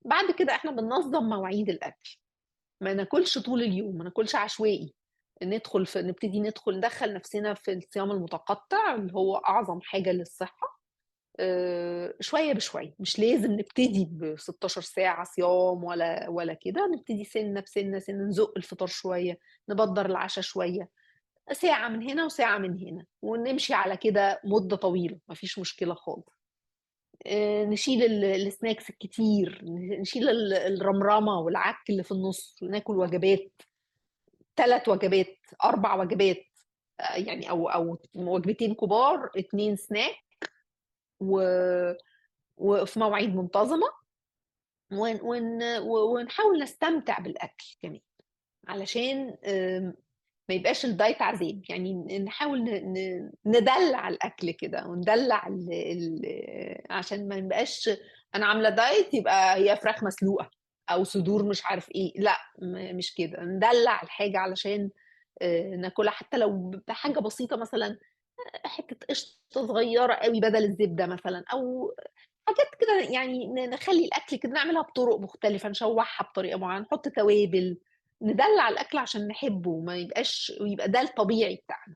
بعد كده احنا بننظم مواعيد الاكل، ما ناكلش طول اليوم، ما ناكلش عشوائي، نبتدي ندخل نفسنا في الصيام المتقطع اللي هو اعظم حاجه للصحه. شويه بشويه، مش لازم نبتدي ب 16 ساعه صيام ولا كده، نبتدي سنه بسنه سنه، نزق الفطار شويه، نبدر العشاء شويه، ساعه من هنا وساعه من هنا، ونمشي على كده مده طويله، مفيش مشكله خالص. نشيل السناكس الكتير، نشيل الرمرمه والعك اللي في النص، وناكل وجبات، 3 وجبات، 4 وجبات، يعني او وجبتين كبار، 2 سناك، و... وفي مواعيد منتظمه، ونحاول نستمتع بالاكل كمان، علشان ما يبقاش الدايت عذاب. يعني نحاول ندلع الاكل كده، وندلع عشان ما نبقاش انا عامله دايت يبقى هي فراخ مسلوقه او صدور مش عارف ايه، لا، مش كده، ندلع الحاجه علشان ناكلها، حتى لو بحاجه بسيطه، مثلا حته قشطه صغيره قوي بدل الزبده مثلا، او حاجات كده، يعني نخلي الاكل كده، نعملها بطرق مختلفه، نشوحها بطريقه معينه، نحط توابل، ندلع الاكل عشان نحبه، ما يبقاش، ويبقى ده الطبيعي بتاعنا.